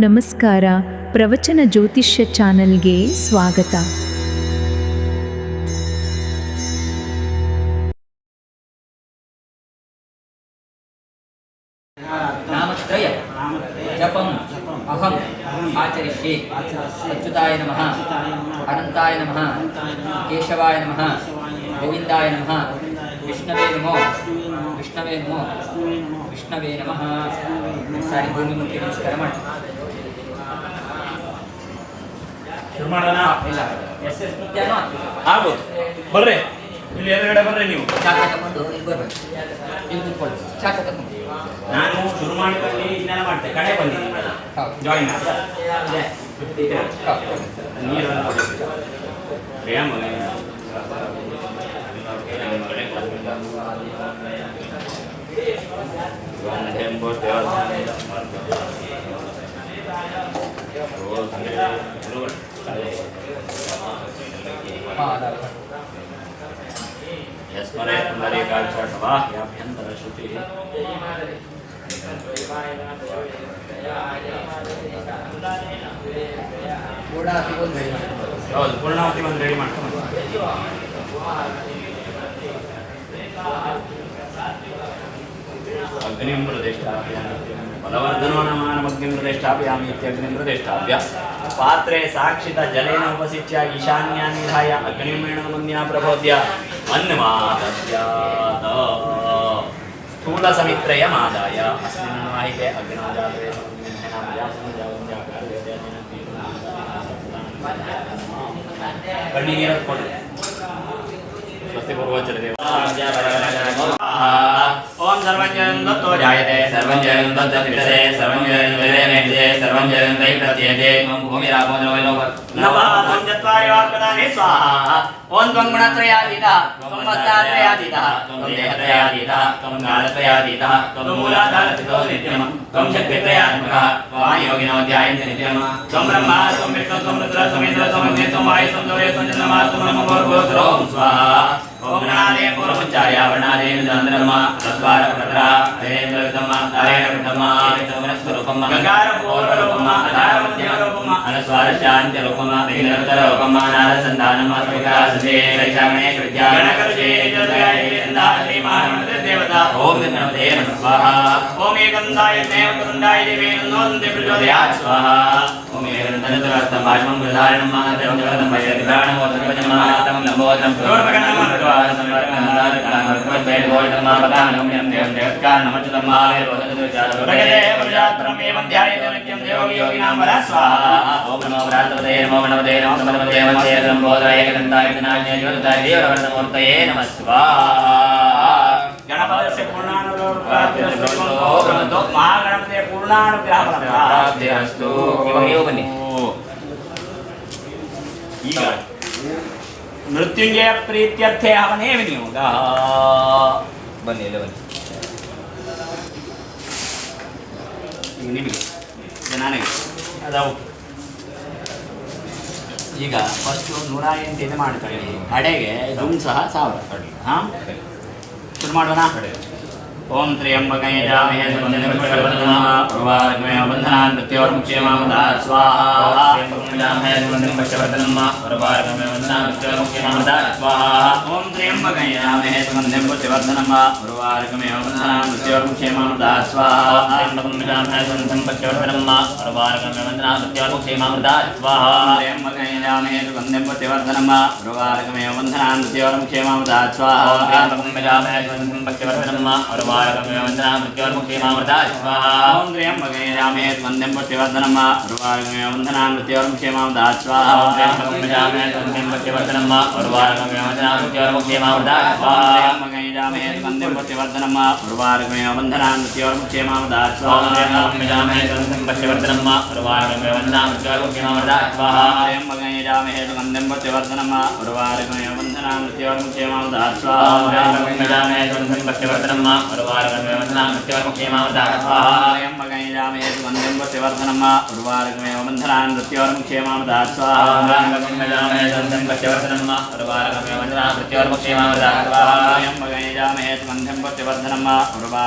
ನಮಸ್ಕಾರ. ಪ್ರವಚನ ಜ್ಯೋತಿಷ್ಯ ಚಾನೆಲ್ಗೆ ಸ್ವಾಗತ. ನಾಮತ್ರಯ ಜಪಂ ಅಹಂ ಆಚರಿಷ್ಯೆ. ಅಚ್ಯುತಾಯ ನಮಃ, ಅನಂತಾಯ ನಮಃ, ಕೇಶವಾಯ ನಮಃ, ಗೋವಿಂದಾಯ ನಮಃ, ವಿಷ್ಣವೇ ನಮೋ, ವಿಷ್ಣವೇ ನಮೋ, ವಿಷ್ಣವೇ ನಮಃ. ಸಾರಿ ಭೂಮಿ ಮುಟ್ಟಿ ನಮಸ್ಕಾರ ಮಾಡಿ. ಶುರು ಮಾಡೋಣ. ಇಲ್ಲ ಎಸ್ ನೃತ್ಯನೂ ಆಗ್ಬೋದು. ಬರ್ರಿ, ಇಲ್ಲಿ ಎದುರುಗಡೆ ಬರ್ರಿ. ನೀವು ಚಾಕ ತಗೊಂಡು ಇಲ್ಲಿ ಬರ್ಬೇಕು. ಇಲ್ಲಿ ಕೂತ್ಕೊಳ್ಳಿ. ಚಾಕ ತಗೊಂಡು ನಾನು ಶುರು ಮಾಡಿಕೊಂಡು ಇನ್ನೆಲ್ಲ ಮಾಡ್ತೆ. ಕಡೆ ಬಂದಿದ್ದೀನಿ ಜಾಯಿನ್ ನೀರು ಪ್ರಿಯಂ ಯಸ್ಮರೆ ಪುಂಡರೀಕಾಕ್ಷಸವಾಹ್ಯಾಭ್ಯಂತರ ಶ್ರುತಿ ಹೌದು. ಪೂರ್ಣಾವತಿ ಬಂದು ರೆಡಿ ಮಾಡ್ಕೊಂಡು ಅಗ್ನಿಂ ಪ್ರತಿಷ್ಠಾಪ್ಯಾಮಿ ಬಲವರ್ಧನೋ ನಮಾನಮಗ್ನಿಂ ಪ್ರತಿಷ್ಠಾಪ್ಯಾಮಿ ಇತ್ಯಗ್ನಿಂ ಪ್ರತಿಷ್ಠಾಪ್ಯ ಪಾತ್ರೆ ಸಾಕ್ಷಿತ ಜಲೇನ ಉಪಸಿಚ್ಯ ಈಶಾನ್ಯಾನ್ ವಿಧಾಯ ಅಗ್ನಿಮೇಣ ಮುಂದಿನ ಪ್ರಬೋಧ್ಯ ಅನ್ನಮಾದಸ್ಯಾತ ಸ್ಥೂಲ ಸಮಿತ್ರಯಮಾದಾಯ ಅಸ್ಮಿನ್ ವಾಹಿತೆ ಅಗ್ನೋಜಾತೇ ಕಣ್ಣೀರು ಕೊಡಿ. ಸ್ವಸ್ತಿ ಪೂರ್ವಚರದೇವ. ಓಂ ಸರ್ವಂಜಯಂ ದತ್ತೋ ಜಾಯತೆ ಸರ್ವಂಜಯಂ ದತ್ತವಿರದೆ ಸರ್ವಂಜಯಂ ಸರ್ವಂಜಯಂ ದೈಪ್ರತ್ಯಯತೆ ಭೂಮಿರಾಪೋ ನವಾಂ ಚತ್ವಾರಿ ವಾಕ್ಪದಾನಿ ಸ್ವಾಹಾ. ಓಂ ತ್ವಂ ಗುಣತ್ರಯಾತೀತಃ ತ್ವಂ ವಸ್ತಾತ್ರಯಾತೀತಃ ತ್ವಂ ದೇಹತ್ರಯಾತೀತಃ ತ್ವಂ ಕಾಲತ್ರಯಾತೀತಃ ತ್ವಂ ಮೂಲಾಧಾರಸ್ಥಿತೋ ನಿತ್ಯಂ ತ್ವಂ ಶಕ್ತಿತ್ರಯಾತ್ಮಕಃ ತ್ವಾಂ ಯೋಗಿನೋ ಧ್ಯಾಯಂತೆ ನಿತ್ಯಂ ತ್ವಂ ಬ್ರಹ್ಮ ತ್ವಂ ವಿಷ್ಣು ತ್ವಂ ರುದ್ರ ತ್ವಂ ಇಂದ್ರ ತ್ವಂ ಅಗ್ನಿ ತ್ವಂ ವಾಯು ತ್ವಂ ಸೂರ್ಯ ತ್ವಂ ಚಂದ್ರಮಾ ತ್ವಂ ನಮೋ ಭೂರ್ಭುವಃ ಓಂ ಸ್ವಾಹಾ. ಓಂ ಗಣಾದೇ ಪೂರ್ವೋಚ್ಚಾರ್ಯ ವರ್ಣಾದೇನ ಚಂದ್ರಮ ತಸ್ವಾರ ಪ್ರತರ ದೇವೇಂದ್ರ ವಿತಮ್ಮ ನಾರಾಯಣ ವಿತಮ್ಮ ವನಸ್ವರೂಪಮ್ಮ ಗಂಗಾರ ಪೂರ್ವರೂಪಮ್ಮ ಅಧಾರ ಮಧ್ಯಮ ರೂಪಮ್ಮ ಅನಸ್ವಾರ ಶಾಂತಿ ರೂಪಮ್ಮ ವಿಘ್ನತರ ರೂಪಮ್ಮ ನಾರ ಸಂಧಾನಮ್ಮ ಸ್ವವಿಕಾಸತೆ ರೈಷಾಗಣೇಶ ವಿದ್ಯಾ ಗಣಕರ್ಷೇ ಜಲಗಾಯೇಂದ್ರ ಶ್ರೀ ಮಹಾಗಣಪತಿ ದೇವತಾ. ಓಂ ಗಣಪತೇ ನಮಃ ಸ್ವಾಹಾ. ಓಂ ಏಕದಂತಾಯ ದೇವಕರುಂಡಾಯ ದೇವೇ ನಮೋಸ್ತುತೆ ಪ್ರಚೋದಯಾತ್ ಸ್ವಾಹಾ. ಓಂ ಏಕದಂತನತರಸ್ತಂ ಭಾಷಮಂ ಪ್ರಧಾರಣಂ ಮಾತರಂ ಜಗದಂ ಭಯತಿ ಪ್ರಾಣಮೋ ತರ್ವಜನ್ಮಾನತಂ ಲಂಬೋದರಂ ಪ್ರವರ್ಗಣಂ ಪ್ರವಾಹ ಸಂವರ್ಗಣಾದ ಕಾಮರ್ಕವತ್ ಬೇದೋಯಿತಂ ಮಾಪದಾನಂ ಯಂ ದೇವಂ ದೇವತ್ಕಾರ್ ನಮಚತಂ ಮಾವೇರೋದನದು ಚಾರವರಗದೆ ಪ್ರಜಾತ್ರಂ ಏವಂ ಧ್ಯಾಯೇತ ನಿತ್ಯಂ ದೇವೋಗಿ ಯೋಗಿನಾಂ ವರ ಸ್ವಾಹಾ. ಓಂ ನಮೋ ಭ್ರಾತೃಪದೇ ನಮೋ ಗಣಪತೇ ನಮೋ ಗಣಪತೇ ವಂದೇ ಲಂಬೋದರ ಏಕದಂತಾಯ ವಿನಾಯಕ ಜ್ಯೋತಿತಾಯ ದೇವರವರ್ಧಮೂರ್ತಯೇ ನಮಃ ಸ್ವಾಹಾ. ಗಣಪತಸ್ಯ ಪೂರ್ಣಾನುಗ್ರಹೋ ಮಹಾಗಣಪತಿಯ ಪೂರ್ಣಾನುಗ್ರಹ ಪ್ರಾಪ್ತಿರಸ್ತು. ಇವಾಗ ಬನ್ನಿ. ಈಗ ಮೃತ್ಯುಂಜಯ ಪ್ರೀತ್ಯರ್ಥೆ ಅವನೇ ವಿನಿಯೋಗ. ಬನ್ನಿ ಎಲ್ಲ ಬನ್ನಿ. ಈಗ ನಿಮಗೆ ನನಗೆ ಅದಾವು. ಈಗ ಫಸ್ಟು 108 ಮಾಡ್ಕೊಳ್ಳಿ. ಕಡೆಗೆ ಇದನ್ನು ಸಹ 1000 ಹಾಂ ಶುರು ಮಾಡೋಣ. ಓಂ ತ್ರ್ಯಂಬಕಂ ಯಜಾಮಹೇ ಸುಗಂಧಿಂ ಪುಷ್ಟಿವರ್ಧನಂ ಬಂಧನಾನ್ ಮೃತ್ಯೋರ್ಮುಕ್ಷೇಮಾಮೃತಾತ್ ಸ್ವಾಹಾ. ಓಂ ತ್ರ್ಯಂಬಕಂ ಯಜಾಮಹೇ ಸುಗಂಧಿಂ ಪುಷ್ಟಿವರ್ಧನಂ ಉರ್ವಾರುಕಮೇವ ಬಂಧನಾನ್ ಮೃತ್ಯೋರ್ಮುಕ್ಷೇಮಾಮೃತಾತ್ ಸ್ವಾಹಾ. ತ್ರ್ಯಂಬಕಂ ಯಜಾಮಹೇ ಸುಗಂಧಿಂ ಪುಷ್ಟಿವರ್ಧನಂ ಉರ್ವಾರುಕಮೇವ ಬಂಧನಾನ್ ಮೃತ್ಯೋರ್ಮುಕ್ಷೇಮಾಮೃತಾತ್ ಸ್ವಾಹಾ. ತ್ರ್ಯಂಬಕಂ ಯಜಾಮಹೇ ಸುಗಂಧಿಂ ಪುಷ್ಟಿವರ್ಧನಂ ಉರ್ವಾರುಕಮೇವ ಬಂಧನಾನ್ ಮೃತ್ಯೋರ್ಮುಕ್ಷೇಮಾಮೃತಾತ್ ಸ್ವಾಹಾ. ತ್ರ್ಯಂಬಕಂ ಯಜಾಮಹೇ ಸುಗಂಧಿಂ ಪುಷ್ಟಿವರ್ಧನಂ ಉರ್ವಾರುಕಮೇವ ಬಂಧನಾನ್ ಮೃತ್ಯೋರ್ಮುಕ್ಷೇಮಾಮೃತಾತ್ ಸ್ವಾಹಾ. ಓಂ ತ್ರ್ಯಂಬಕಂ ಯಜಾಮಹೇ ಸುಗಂಧಿಂ ಪುಷ್ಟಿವರ್ಧನಂ ಉರ್ವಾರುಕಮೇವ ಬಂಧನಾನ್ ಮೃತ್ಯೋರ್ಮುಕ್ಷೇಮಾಮೃತಾತ್ ಸ್ವಾಹಾ. ತ್ರ್ಯಂಬಕಂ ಯಜಾಮಹೇ ಸುಗಂಧಿಂ ಪುಷ್ಟಿವರ್ಧನಂ ಉರ್ವಾರುಕಮೇವ ಬಂಧನಾನ್ ಮೃತ್ಯೋರ್ಮುಕ್ಷೇಮಾಮೃತಾತ್ ಸ್ವಾಹಾ. ತ್ರ್ಯಂಬಕಂ ಯಜಾಮಹೇ ಸುಗಂಧಿಂ ಪುಷ್ಟಿವರ್ಧನಂ ಉರ್ವಾರುಕಮೇವ ಬಂಧನಾನ್ ಮೃತ್ಯೋರ್ಮುಕ್ಷೇಮಾಮೃತಾತ್ ಸ್ವಾಹಾ. ತ್ರ್ಯಂಬಕಂ ಯಜಾಮಹೇ ಸುಗಂಧಿಂ ಪುಷ್ಟಿವರ್ಧನಂ ಉರ್ವಾರುಕಮೇವ ಬಂಧನಾನ್ ಮೃತ್ಯೋರ್ಮುಕ್ಷೇಮಾಮೃತಾತ್ ಸ್ವಾಹಾ. ತ್ರ್ಯಂಬಕಂ ಯಜಾಮಹೇ ಸುಗಂಧಿಂ ಪುಷ್ಟಿವರ್ಧನಂ ಉರ್ವಾರುಕಮೇವ ಬಂಧನಾನ್ बन्धनान् मृत्योर्मुक्षेमावदात् स्वाहा यम्बगञ्जामहे सुगन्धिं पत्यवर्धनं मा उर्वारुकमेव बन्धनान् मृत्योर्मुक्षेमावदात् स्वाहा यम्बगञ्जामहे सुगन्धिं पत्यवर्धनं मा उर्वारुकमेव बन्धनान् मृत्योर्मुक्षेमावदात् स्वाहा यम्बगञ्जामहे सुगन्धिं पत्यवर्धनं मा उर्वारुकमेव बन्धनान् मृत्योर्मुक्षेमावदात् स्वाहा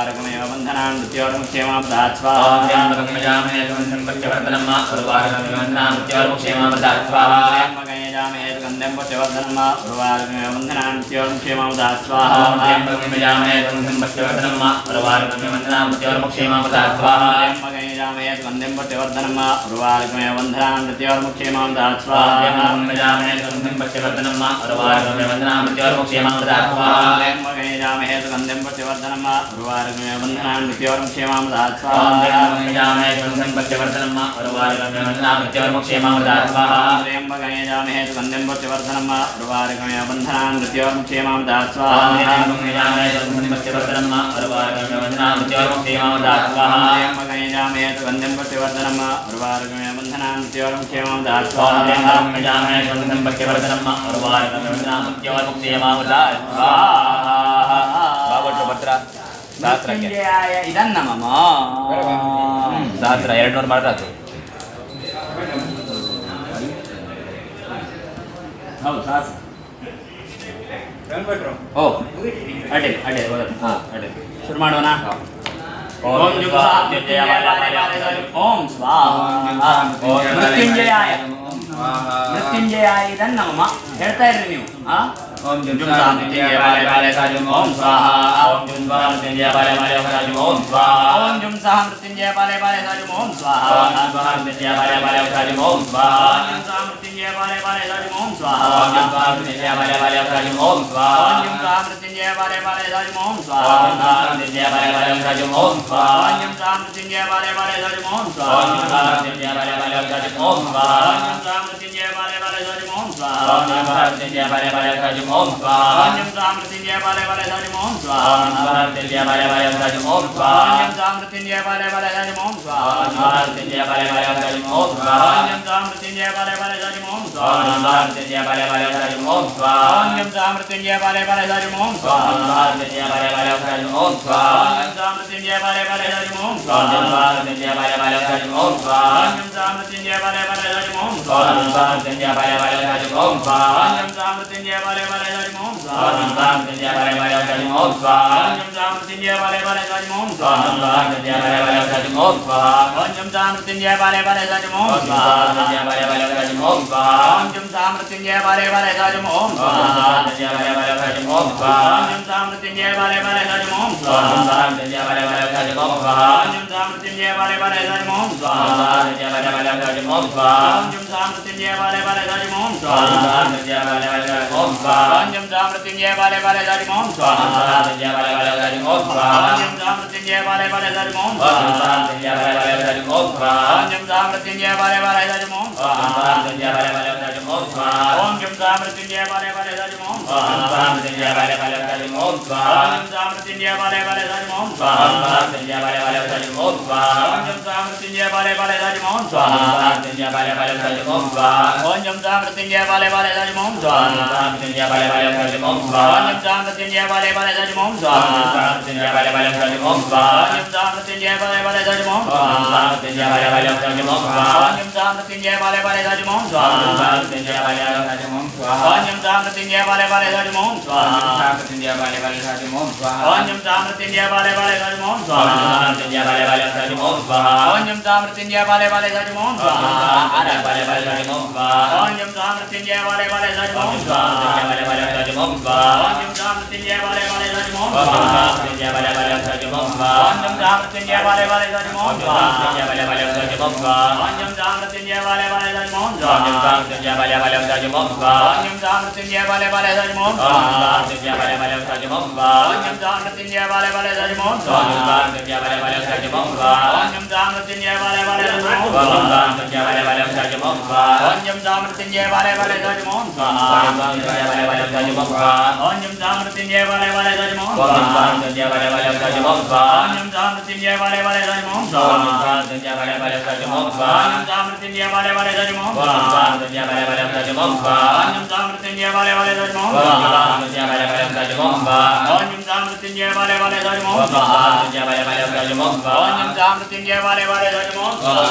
यम्बगञ्जामहे सुगन्धिं पत्यवर्धनं मा उर्वारुकमेव बन्धनान् मृत्योर्मुक्षेमावदात् स्वाहा यम्बगञ्जामहे सुगन्धिं पत्यवर्धनं मा उर्वारुकमेव बन्धनान् मृत्योर्मुक्षेमावदात् स्वाहा यम्बगञ्जामहे सुगन्धिं पत्यवर्धनं मा उर्वारुकमेव बन्धनान् मृत्योर्मुक्षेमावदात् स्वाहा यम्बगञ्जामहे सुगन्धिं पत्यवर्धनं मा उर्वारुकमेव बन्धनान् मृत्योर्मुक्षेमावदात् स्वाहा यम्बगञ्जामहे सुगन्धिं पत्यवर्धनं मा उर्वारुकमेव बन्धनान् मृत्योर्मुक्षेमावदात् स्वाहा यम्बगञ्जामहे सुगन्धिं पत्यवर्धनं मा उर्वारुकमेव बन्धनान् मृत्योर्मुक्षेमावदात् स्वाहा यम्बगञ्जामहे सुगन्धिं पत्यवर्धनं मा उर्वारुकमेव बन्धनान् मृत्योर्मुक्षेमावदात् स्वाहा यम्बगञ्जामहे सुगन्धिं पत्यवर्धनं मा उर्वारुकमेव बन्धनान् मृत्योर्मुक्षेमावदात् स्वाहा यम्बगञ्जामहे सुगन्धिं पत्यवर्धनं मा उर्वारुकमेव बन्धनान् मृत्योर्मुक्षेमावदात् स्वाहा यम्बगञ्जामहे सुगन्धिं पत्यवर्धनं मा उर्वारुकमेव बन्धनान् मृत्योर्मुक्षेमावदात् स्वाहा यम्बगञ्जामहे सुगन्धिं पत्यवर्धनं मा उर्वारुकमेव बन्धनान् मृत्योर्मुक्षेमावदात् स्वाहा यम्बगञ्जामहे सुगन्धिं पत्यवर्धनं मा उर्वारुकमेव बन्धनान् मृत्योर्मुक्षेमावदात् स्वाहा ಬಾಬಟ್ಟು ಪತ್ರ ಮೃತ್ಯುಂಜಯಾಯ ಇದನ್ನ ಮಮ ಸಹಸ್ರ 200 ಮಾಡಿದ್ರೆ ಹೌದು ಸಹಸ್ರ ಓ ಅಡ್ಡಿ ಅಡ್ಡಿ ಹಾಂ ಅಡ್ಡಿ ಶುರು ಮಾಡೋಣ ಓಂ ಓಂ ಸ್ವಾಹ ಮೃತ್ಯುಂಜಯಾಯ ಮೃತ್ಯುಂಜಯಾಯ ಇದನ್ನ ಮಮ ಹೇಳ್ತಾ ಇರ್ರಿ ನೀವು ओम जुम साम मृत्युंजय बाले बाले साजुम ओम स्वाहा ओम जुम साम मृत्युंजय बाले बाले साजुम ओम स्वाहा ओम जुम साम मृत्युंजय बाले बाले साजुम ओम स्वाहा ओम जुम साम मृत्युंजय बाले बाले साजुम ओम स्वाहा ओम जुम साम मृत्युंजय बाले बाले साजुम ओम स्वाहा ओम जुम साम मृत्युंजय बाले बाले साजुम ओम स्वाहा ओम जुम साम मृत्युंजय बाले बाले साजुम ओम स्वाहा ओम साम मृत्युंजय बाले बाले साजुम ओम स्वाहा ओम जुम साम मृत्युंजय बाले बाले साजुम ओम स्वाहा ओम जुम साम मृत्युंजय बाले बाले साजुम ओम स्वाहा ओम जुम साम मृत्युंजय बाले बाले साजुम ओम स्वाहा ओम जुम साम मृत्युंजय बाले बाले साजुम ओम स्वाहा ओम साम मृत्युंजय बाले बाले साजुम ओम स्वाहा ओम मृत्युंजय बाले बाले साजुम ओम स्वाहा ओम साम मृत्युंजय बाले बाले साजुम ओम स्वाहा ओम मृत्युंजय बाले बाले साजुम ओम स्वाहा ओम साम मृत्युंजय बाले बाले साजुम ओम स्वाहा ओम मृत्युंजय बाले बाले साजुम ओम स्वाहा ओम साम मृत्युंजय बाले बाले साजुम ओम स्वाहा ओम मृत्युंजय बाले बाले साजुम ओम स्वाहा ओम साम मृत्युंजय बाले बाले साजुम ओम स्वाहा ओम मृत्युंजय बाले बाले साजुम ओम स्वाहा ओम साम मृत्युंजय बाले बाले साजुम ओम स्वाहा ओम मृत्युंजय बाले बाले साजुम ओम स्वाहा ओम साम मृत्युंजय बाले बाले साजुम ओम स्वाहा ओम साम मृत्युंजय बाले बाले साजुम ओम स्वाहा ओम साम मृत्युंजय बाले बाले साजुम ओम स्वाहा ओम मृत्युंजय बाले बाले साजुम ओम स्वाहा ओम साम मृत्युंजय बाले बाले साजुम ओम स्वाहा ओम मृत्युंजय बाले बाले साजुम ओम स्वाहा ओम साम मृत्युंजय बाले बाले साजुम ओम स्वाहा ओम मृत्युंजय बाले बाले साजुम ओम स्वाहा ओम साम मृत्युंजय बाले बाले साजुम ओम स्वाहा ओम साम मृत्युंजय बाले बाले साजुम ओम स्वाहा ओम साम मृत्युंजय बाले बाले साजुम ओम स्वाहा ओम मृत्युंजय बाले बाले साजुम ओम स्वाहा ओम साम मृत्युंजय बाले बाले साजुम ओम स्वाहा ओम मृत्युंजय बाले बाले साजुम ओम स्वाहा ओम साम मृत्युंजय बाले बाले साजुम ओम स्वाहा ओम मृत्युंजय बाले बाले साजुम ओम स्वाहा ओम साम मृत्युंजय बाले बाले साजुम ओम स्वाहा ओम मृत्युंजय बाले बाले साजुम ओम स्वाहा ओम साम मृत्युंजय बाले बाले साजुम ओम स्वाहा ओम मृत्युंजय बाले बाले साजुम ओम स्वाहा ओम साम मृत्युंजय बाले बाले साजुम ओम स्वाहा ओम मृत्युंजय बाले बाले साजुम ओम स्वाहा ओम साम मृत्युंजय बाले बाले साजुम ओम स्वाहा ओम मृत्युंजय बाले बाले साजुम ओम स्वाहा ओम साम मृत्युंजय बाले बाले साजुम ओम स्वाहा ओम मृत्युंजय बाले बाले साजुम ओम स्वाहा ओम साम मृत्युंजय बाले बाले साजुम ओम स्वाहा ओम मृत्युंजय बाले बाले साजुम ओम स्वाहा ओम साम मृत्युंजय बाले बाले साजुम ओम स्वाहा ओम मृत्युंजय बाले बाले साजुम ओम स्वाहा ओम साम मृत्युंजय बाले बाले साजुम ओम स्वाहा ओम मृत्युंजय बाले बाले साजुम ओम स्वाहा ओम साम मृत्युंजय बाले बाले साजुम ओम स्वाहा ओम मृत्युंजय बाले बाले साजुम ओम स्वाहा ओम साम मृत्युंजय बाले बाले साजुम ओम स्वाहा ओम मृत्युंजय बाले बाले साजुम ओम स्वाहा ओम साम मृत्युंजय बाले बाले साजुम ओम स्वाहा ओम मृत्युंजय बाले बाले साजुम ओम स्वाहा ओम साम मृत्युंजय बाले बाले साजुम ओम स्वाहा आरा बाले बाले साजुम ओम स्वाहा ओम साम मृत्युंजय बाले बाले साजुम ओम स्वाहा बाले बाले साजुम ओम स्वाहा ओम साम मृत्युंजय बाले बाले साजुम ओम स्वाहा मृत्युंजय बाले बाले साजुम ओम स्वाहा ओम साम मृत्युंजय बाले बाले साजुम ओम स्वाहा मृत्युंजय बाले बाले साजुम ओम स्वाहा ओम साम मृत्युंजय बाले बाले साजुम ओम स्वाहा ओम मृत्युंजय बाले बाले साजुम ओम स्वाहा ओम साम मृत्युंजय बाले बाले साजुम ओम स्वाहा मृत्युंजय बाले बाले साजुम ओम स्वाहा ओम साम मृत्युंजय बाले बाले साजुम ओम स्वाहा मृत्युंजय बाले बाले साजुम ओम स्वाहा ओम साम मृत्युंजय बाले बाले साजुम ओम स्वाहा मृत्युंजय बाले बाले साजुम ओम ಓಂ ಸ್ವಾಹ ಓಂ ಜಂ ಸಾಮೃತ್ಯುಂಜಯ ಬಾಲೆ ಬಾಲೆ ಧ್ವಜ ಓಂ ಸ್ವಾಹ ಓಂ ಜಂ ಸಾಮೃತ್ಯುಂಜಯ ಬಾಲೆ ಬಾಲೆ ಧ್ವಜ ಓಂ ಸ್ವಾಹ ಓಂ ಸಾಮೃತ್ಯುಂಜಯ ಬಾಲೆ ಬಾಲೆ ಧ್ವಜ ಓಂ ಸ್ವಾಹ ಓಂ ಜಂ ಸಾಮೃತ್ಯುಂಜಯ ಬಾಲೆ ಬಾಲೆ ಧ್ವಜ ಓಂ ಸ್ವಾಹ ಓಂ ಸಾಮೃತ್ಯುಂಜಯ ಬಾಲೆ ಬಾಲೆ ಧ್ವಜ ಓಂ ಸ್ವಾಹ ಓಂ ಸಾಮೃತ್ಯುಂಜಯ ಬಾಲೆ ಬಾಲೆ ಧ್ವಜ ಓಂ ಸ್ವಾಹ ಓಂ ಸಾಮೃತ್ಯುಂಜಯ ಬಾಲೆ ಬಾಲೆ ಧ್ವಜ ಓಂ ಸ್ವಾಹ ಓಂ ಜಂ ಸಾಮೃತ್ಯುಂಜಯ ಬಾಲೆ ಬಾಲೆ ಧ್ವಜ ಓಂ ಸ್ವಾಹ ಓಂ ಸಾಮೃತ್ಯುಂಜಯ ಬಾಲೆ ಬಾಲೆ ಧ್ವಜ ಓಂ ಸ್ವಾಹ ಓಂ ಜಂ ಸಾಮೃತ್ಯುಂಜಯ ಬಾಲೆ ಬಾಲೆ ಧ್ವಜ ಓಂ ಸ್ವಾಹ ಓಂ ಸಾಮೃತ್ಯುಂಜಯ ಬಾಲೆ ಬಾಲೆ ಧ್ವಜ ಓಂ ಸ್ವಾಹ ಓಂ ಜಂ ಸಾಮೃತ್ಯುಂಜಯ ಬಾಲೆ ಬಾಲೆ ಧ್ವಜ ಓಂ ಸ್ವಾಹ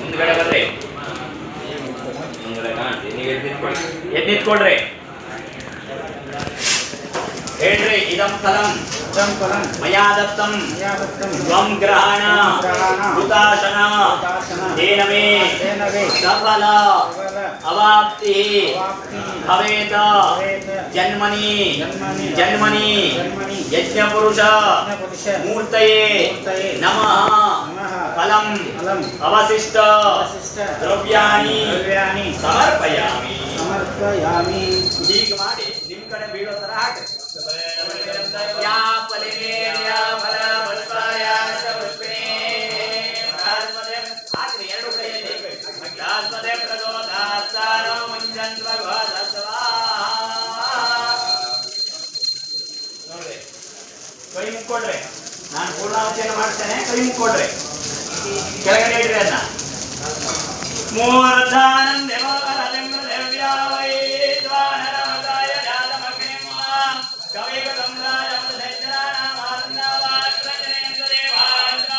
ಮುಂದ್ಗಡೆ ಬರ್ರಿ ಎದ್ದಿಟ್ಕೊಳ್ರಿ ಹೇಳ್ರಿ ಇದಂ ಫಲಂ ಮಯಾ ದತ್ತಂ ತ್ವಂ ಗ್ರಹಣ ಕೃತಾಶನ ತೇನ ಮೇ ಸಫಲ ಅವಾಪ್ತಿ ಭವೇತ ಜನ್ಮನಿ ಜನ್ಮನಿ ಯಜ್ಞ ಪುರುಷ ಮೂರ್ತಯೇ ನಮಃ ಫಲಂ ಅವಶಿಷ್ಟ ದ್ರವ್ಯಾಣಿ ಸಮರ್ಪಯಾಮಿ ಹೀಗೆ ಮಾಡಿ ನಿಮ್ ಕಡೆ ಬೀಳೋ ತರ ಹಾಕಿ ಯಾ ಫಲೇಯ ಫಲ ಪುಷ್ಪಾಯ ಪುಷ್ಪಿನೇ ಹಾಕ್ರಿ ಎರಡು ಕೈಯಲ್ಲಿ ಯಾಸ್ಮದೆ ಪ್ರಚೋದಾತ್ಸಾರ ಮುಂಜನ್ ಭಗವದಸ್ವಾ ನೋಡ್ರಿ ಕೈ ಮುಕ್ಕೊಡ್ರಿ ನಾನು ಪೂರ್ಣಾಹುತಿಯನ್ನು ಮಾಡ್ತೇನೆ ಕೈ ಮುಕ್ಕೊಡ್ರಿ ಕೆಳಗಡೆ ಇಡ್ರಿ ಅದನ್ನ ಮೂರ್ಧಾನಂ ದೇವರದಂ ದೇವ್ಯಾವೈ ದ್ವಾನರಮದಾಯ ಜಾತಮಗ್ನಿಂ ಕವಿಗತಂ ರಾಜಮದಜ್ಜನಾನಾಮಾನಂದವಾಕ್ರಜನೇಂದ್ರ ದೇವಾಂದ್ರ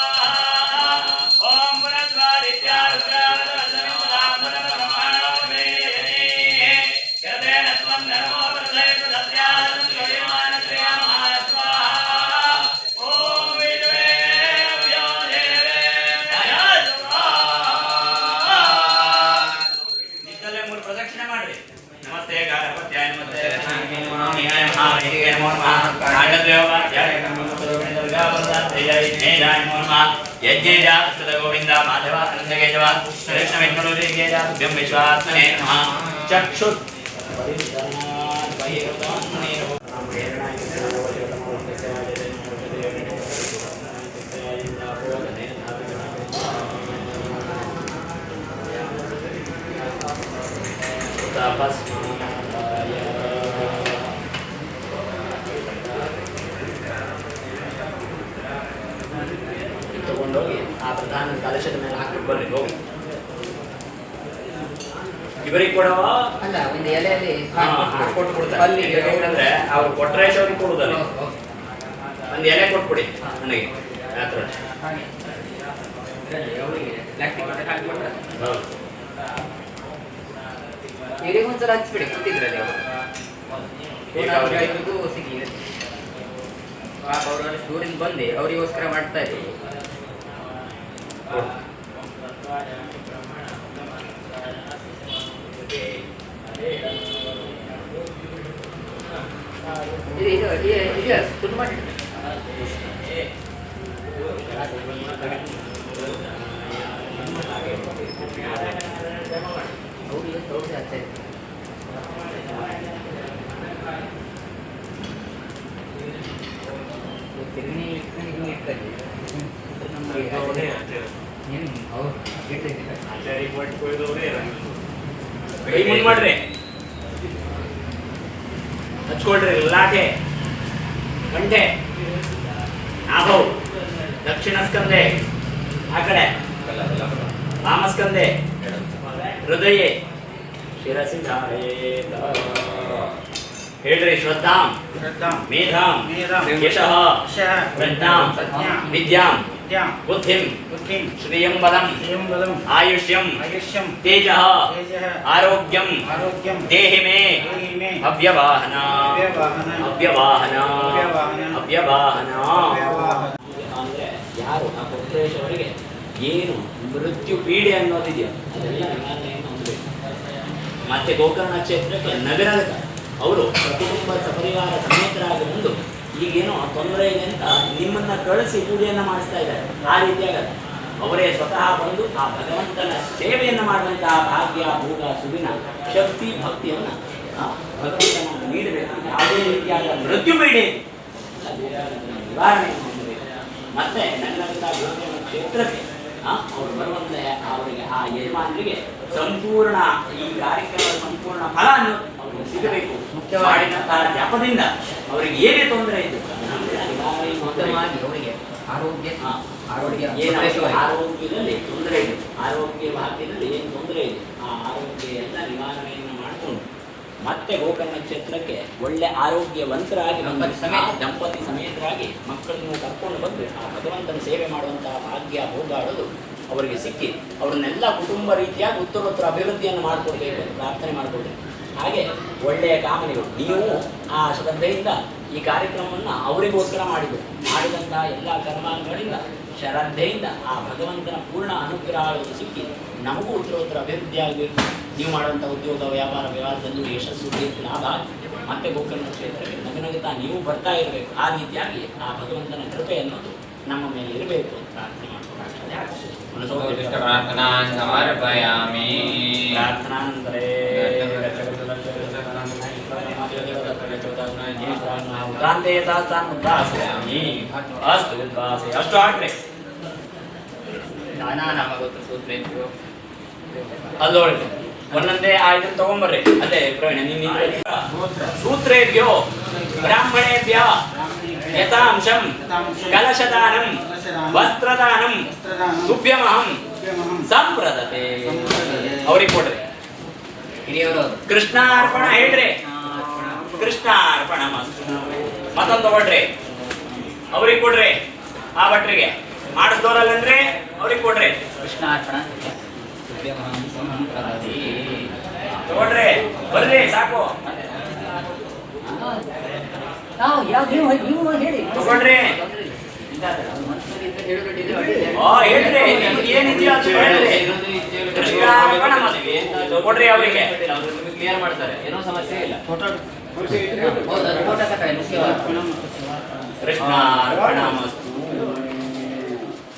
ಓಂ ಪುರದ್ವಾರಿತ್ಯಾರುದ್ರಾವದಸಂಧಾಮದಬ್ರಹ್ಮಣೋಮೇಯನೇ ಯದೇನ ಸ್ವಂದನಮೋ ಪ್ರಸಯತ ಸತ್ಯಾದಂ ಶ್ರೀಮಾನಶ್ರೇಯಮಹಾಸ್ವಾ ಓಂ ವಿದುರೇಭ್ಯೋ ನಿದ್ದಲ್ಲೇ ಮೂರು ಪ್ರದಕ್ಷಿಣೆ ಮಾಡ್ರಿ ನಮಸ್ತೆ ಗಣಪತ್ಯಾಯ ನಮಸ್ತೆ ಲಕ್ಷ್ಮೀ ನಮೋ ನಿಹಾಯ ಮಹಾಮಹಿಗೆ ನಮೋ ನಮಃ ಕಾಂಡದೇವಾಚಾರ್ಯ ಕರ್ಮಪುರಗಾವರದಾತ್ರೇಯಾಯ ಜ್ಞೇಯಾಯ ನಮೋ ನಮಃ ಯಜ್ಞೇಯ ಅಶ್ವತ ಗೋವಿಂದ ಮಾಧವ ಅನಂತಕೇಶವ ಕೃಷ್ಣವಿಷ್ಣುರುಗೇಯ ಭ್ಯಂ ವಿಶ್ವಾತ್ಮನೇ ನಮಃ ಚಕ್ಷು ತಗೊಂಡೋಗಿ ಆ ಪ್ರಧಾನ ಕಲಶದ ಮೇಲೆ ಹಾಕಿ ಬರ್ರಿ ಹೋಗಿ ಇವರಿಗೆ ಕೊಡವ ಅಲ್ಲ ಒಂದು ಎಲೆಯಲ್ಲಿ ಕೊಟ್ಟು ಕೊಡ್ತಾರೆ ಅಂದ್ರೆ ಅವ್ರು ಕೊಟ್ರೆ ಅವ್ರಿಗೆ ಕೊಡುದಲ್ಲ ಒಂದು ಎಲೆ ಕೊಟ್ಬಿಡಿ ನನಗೆ ಹೌದು ಇವರಿಗೆ ಒಂದ್ಸಲ ಹಚ್ಬಿಡಿ ಕೂತಿದ್ರಲ್ಲಿ ಅವರು ಸಿಗಿ ಪಾಪ ಅವರು ದೂರಿಂದ ಬಂದು ಅವರಿಗೋಸ್ಕರ ಮಾಡ್ತಾ ಇದ್ರು ಇದು ಫುಡ್ ಮಾಡಿ ಕೈ ಮುಂದ್ ಮಾಡ್ರಿ ಹಚ್ಕೊಳ್ರಿ ಲಾಟೆ ಗಂಟೆ ನಾಭೌ ದಕ್ಷಿಣ ಸ್ಕಂದೆ ಆ ಕಡೆ ವಾಮಸ್ಕಂದೆ ಹೃದಯ ಶಿರಸಿ ಹೇಳ್ರಿ ಶ್ರದ್ಧಾಂ ಮೇಧಾಂ ಯಶಃ ಪ್ರಜ್ಞಾಂ ವಿದ್ಯಾಂ ಬುದ್ಧಿಂ ಶ್ರಿಯಂ ಬಲಂ ಆಯುಷ್ಯಂ ತೇಜಃ ಆರೋಗ್ಯಂ ದೇಹಿ ಮೇ ಅವ್ಯವಾಹನ ಅಂದ್ರೆ ಯಾರು ಆ ಕೊಟ್ರೇಶವರಿಗೆ ಏನು ಮೃತ್ಯು ಪೀಡೆ ಅನ್ನೋದಿದೆಯೋ ಅದೆಲ್ಲ ಮತ್ತೆ ಗೋಕರ್ಣ ಕ್ಷೇತ್ರಕ್ಕೆ ನಗರದ ಅವರು ಕುಟುಂಬ ಸಪರಿವಾರ ಸಮೇತರಾಗಿ ಬಂದು ಈಗೇನೋ ತೊಂದರೆ ಇದೆ ಅಂತ ನಿಮ್ಮನ್ನ ಕಳಿಸಿ ಪೂಜೆಯನ್ನ ಮಾಡಿಸ್ತಾ ಇದ್ದಾರೆ. ಆ ರೀತಿಯಾಗ ಅವರೇ ಸ್ವತಃ ಬಂದು ಆ ಭಗವಂತನ ಸೇವೆಯನ್ನು ಮಾಡುವಂತಹ ಭಾಗ್ಯ ಭೋಗ ಸುದಿನ ಶಕ್ತಿ ಭಕ್ತಿಯನ್ನ ಭಗವಂತನ ನೀಡಬೇಕು. ಯಾವುದೇ ರೀತಿಯಾದ ಮೃತ್ಯು ಬೇಡಿ ನಿವಾರಣೆ ಮತ್ತೆ ನನ್ನಂತ ಯೋಜನೆ ಕ್ಷೇತ್ರಕ್ಕೆ ಅವ್ರು ಬರುವಂತೆ ಅವರಿಗೆ ಆ ಯಜಮಾನರಿಗೆ ಸಂಪೂರ್ಣ ಈ ಕಾರ್ಯಕ್ರಮದ ಸಂಪೂರ್ಣ ಫಲ ಅವ್ರಿಗೆ ಸಿಗಬೇಕು. ಮಾಡಿದಂತಹ ಜಪದಿಂದ ಅವರಿಗೆ ಏನೇ ತೊಂದರೆ ಇದೆ ಉತ್ತಮವಾಗಿ ಅವರಿಗೆ ಆರೋಗ್ಯ ಆರೋಗ್ಯದಲ್ಲಿ ತೊಂದರೆ ಇದೆ, ಆರೋಗ್ಯ ಭಾಗ್ಯದಲ್ಲಿ ಏನು ತೊಂದರೆ ಇದೆ ಆ ಆರೋಗ್ಯ ಎಲ್ಲ ನಿವಾರಣೆಯನ್ನು ಮಾಡಿಕೊಂಡು ಮತ್ತೆ ಗೋಕರ್ಣ ಕ್ಷೇತ್ರಕ್ಕೆ ಒಳ್ಳೆ ಆರೋಗ್ಯವಂತರಾಗಿ ದಂಪತಿ ಸಮೇತರಾಗಿ ಮಕ್ಕಳನ್ನು ಕರ್ಕೊಂಡು ಬಂದು ಆ ಭಗವಂತನ ಸೇವೆ ಮಾಡುವಂತಹ ಭಾಗ್ಯ ಹೋಗಾಡೋದು ಅವರಿಗೆ ಸಿಕ್ಕಿ ಅವ್ರನ್ನೆಲ್ಲ ಕುಟುಂಬ ರೀತಿಯಾಗಿ ಉತ್ತರೋತ್ತರ ಅಭಿವೃದ್ಧಿಯನ್ನು ಮಾಡಿಕೊಡ್ಬೇಕು ಅಂತ ಪ್ರಾರ್ಥನೆ ಮಾಡಿಕೊಡ್ಬೇಕು. ಹಾಗೆ ಒಳ್ಳೆಯ ಕಾಮನೆಗಳು ನೀವು ಆ ಶ್ರದ್ಧೆಯಿಂದ ಈ ಕಾರ್ಯಕ್ರಮವನ್ನು ಅವರಿಗೋಸ್ಕರ ಮಾಡಿದಂತಹ ಎಲ್ಲ ಕರ್ಮಾಂಗಗಳಿಂದ ಶ್ರದ್ಧೆಯಿಂದ ಆ ಭಗವಂತನ ಪೂರ್ಣ ಅನುಗ್ರಹ ಸಿಕ್ಕಿ ನಮಗೂ ಉತ್ತರೋತ್ತರ ಅಭಿವೃದ್ಧಿ ಆಗಬೇಕು. ನೀವು ಮಾಡುವಂಥ ಉದ್ಯೋಗ ವ್ಯಾಪಾರ ವ್ಯವಹಾರದಲ್ಲೂ ಯಶಸ್ಸು ಬೇಕು, ಲಾಭ ಮತ್ತೆ ಗೋಕರ್ಣ ಕ್ಷೇತ್ರಕ್ಕೆ ನಗುನಗುತ್ತಾ ನೀವು ಬರ್ತಾ ಇರಬೇಕು. ಆ ರೀತಿಯಾಗಿ ಆ ಭಗವಂತನ ಕೃಪೆ ಅನ್ನೋದು ನಮ್ಮ ಮೇಲೆ ಇರಬೇಕು ಅಂತ ಪ್ರಾರ್ಥನೆ ಮಾಡ್ಕೊಂಡು ಪ್ರಾರ್ಥನಾನ್ ಸಮರ್ಪಯಾಮಿ. ಪ್ರಾರ್ಥನಾನಂತರೇ ಅಷ್ಟು ಹಾಕ್ರಿ. ಅಲ್ಲೊಳಗೆ ಒಂದೊಂದೇ ಆಯ್ತು ತಗೊಂಬರ್ರಿ. ಅದೇ ಪ್ರವೀಣ ಸೂತ್ರೇಭ್ಯೋ ಬ್ರಾಹ್ಮಣೇಭ್ಯ ಯಥಾಂಶಂ ಕಲಶದಾನಂ ವಸ್ತ್ರದಾನಂ ತುಭ್ಯಮಹಂ ಸಂಪ್ರದತೆ. ಅವ್ರಿಗೆ ಕೊಡ್ರಿ. ಹಿರಿಯವರು ಕೃಷ್ಣಾರ್ಪಣ ಹೇಳ್ರಿ. ಕೃಷ್ಣಾರ್ಪಣ ಮತ್ತೊಂದು ತಗೊಳ್ರಿ, ಅವ್ರಿಗೆ ಕೊಡ್ರಿ. ಆ ಭಟ್ರಿಗೆ ಮಾಡಿಸ್ದವ್ರಲ್ಲಂದ್ರೆ ಅವ್ರಿಗೆ ಕೊಡ್ರಿ. ಕೃಷ್ಣಾರ್ಪಣ ತಗೊಳ್ರಿ, ಬರ್ರಿ ಸಾಕು. ನೀವು ಹೇಳಿ ತಗೊಳ್ರಿ. ಹೇಳ್ರಿ ಏನಿದೆಯೋ ಅದು ಹೇಳ್ರಿ. ಕೃಷ್ಣಾರ್ಪಣ ಕೊಡ್ರಿ ಅವರಿಗೆ. ಕ್ಲಿಯರ್ ಮಾಡ್ತಾರೆ, ಏನೋ ಸಮಸ್ಯೆ ಇಲ್ಲ. ಕೃಷ್ಣಾರ್ಪಣಮಸ್ತು.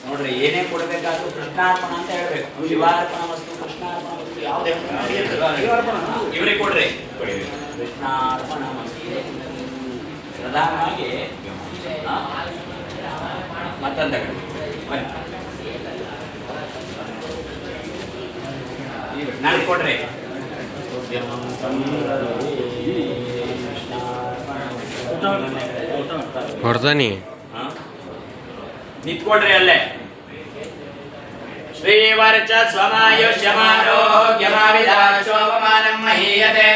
ನೋಡ್ರಿ ಏನೇ ಕೊಡ್ಬೇಕಾದ್ರೂ ಕೃಷ್ಣಾರ್ಪಣ ಅಂತ ಹೇಳ್ಬೇಕು. ಶಿವಾರ್ಪಣಮಸ್ತು, ಕೃಷ್ಣಾರ್ಪಣಮಸ್ತು ಯಾವ್ದು ಇವ್ರಿಗೆ ಕೊಡ್ರಿ. ಕೃಷ್ಣಾರ್ಪಣಮಸ್ತು. ಪ್ರಧಾನವಾಗಿ ಮತ್ತೊಂದ ನನಗೆ ಕೊಡ್ರಿ. ಹೊಡ್ತಾನಿ ನಿಂತ್ಕೊಡ್ರಿ ಅಲ್ಲೇ. ಶ್ರೀವರ್ಚ ಸ್ವಮಾಯುಷ್ಯಮಾರೋಗ್ಯಮಾವಿದಾಶೋಪಮಾನಂ ಮಹೀಯತೆ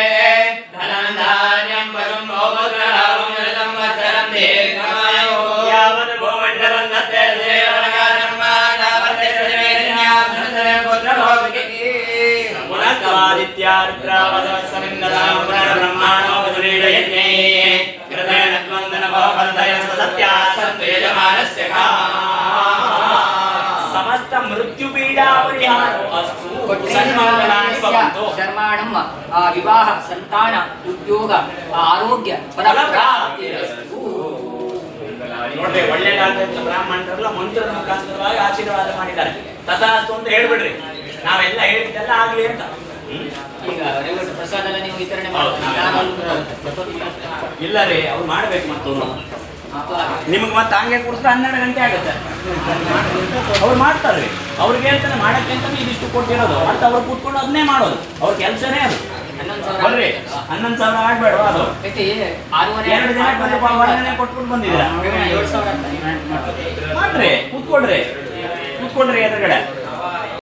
ಧನಂಧಾನ್ಯಂ ವರುಂ ಭೌಮಗ್ರಹಾಂ ನಿರತಂ ವತ್ಸರಂ ದೀರ್ಘಮಾಯೋ ಯಾವತ್ ಭೂಮಂಡಲಂ ದತ್ತೆ ದೇವನಗಾರಂ ಮಾನವತೆ ಶ್ರೀವೇದ್ಯಾಂ ಧನಸರೆ ಪುತ್ರಭೋಗಕಿ ಪುನಸ್ವಾದಿತ್ಯಾರುದ್ರಾವಸಮಿಂದಲಾಂ ಬ್ರಹ್ಮಾಣೋ ವಸುರೀಡಯಜ್ಞೇ ಕೃತೇನ ತ್ವಂದನ ಭವಪರದಯ ಸತ್ಯಾ ಸಂತೇಜಮಾನಸ್ಯ ಸಮಸ್ತ ಮೃತ್ಯು ಪೀಡಾ ಪರಿಹಾರೋ ಅಸ್ತು. ಸನ್ಮಂಗಲಾನಿ ಭವಂತು. ಶರ್ಮಾಣಂ ವಿವಾಹ ಸಂತಾನ ಉದ್ಯೋಗ ಆರೋಗ್ಯ ಫಲಪ್ರಾಪ್ತಿರಸ್ತು. ನೋಡ್ರಿ ಒಳ್ಳೆಯದಾಗಂತ ಬ್ರಾಹ್ಮಣರೆಲ್ಲ ಮಂತ್ರದ ಮುಖಾಂತರವಾಗಿ ಆಶೀರ್ವಾದ ಮಾಡಿದ್ದಾರೆ. ತಥಾಸ್ತು ಅಂತ ಹೇಳ್ಬಿಡ್ರಿ. ನಾವೆಲ್ಲ ಹೇಳಿದ್ದೆಲ್ಲ ಆಗ್ಲಿ ಅಂತ. ಈಗ ಪ್ರಸಾದ ಎಲ್ಲ ನೀವು ವಿತರಣೆ ಇಲ್ಲ ರೀ, ಅವ್ರು ಮಾಡ್ಬೇಕು. ಮತ್ತು ನಿಮ್ಗೆ ಮತ್ತೆ ಹಂಗೆ ಕುಡಿಸಿದ್ರೆ 12 ಗಂಟೆ ಆಗುತ್ತೆ. ಅವ್ರು ಮಾಡ್ತಾರೆ. ಅವ್ರಿಗೆ ಹೇಳ್ತಾರೆ ಮಾಡಕ್ಕೆ ಅಂತಾನೆ ಇದಿಷ್ಟು ಕೊಟ್ಟಿರೋದು. ಮತ್ತೆ ಅವ್ರು ಕೂತ್ಕೊಂಡು ಅದನ್ನೇ ಮಾಡೋದು. ಅವ್ರ ಕೆಲಸನೇ ಅದು. 11,000 ಆಗ್ಬೇಡ. ಅದು 2 ದಿನ ಹೊರಗನೆ ಕೊಟ್ಬಿಟ್ಟು ಬಂದಿದ್ದೀರಾ. ಮಾಡ್ರಿ, ಕೂತ್ಕೊಡ್ರಿ ಎದುರುಗಡೆ.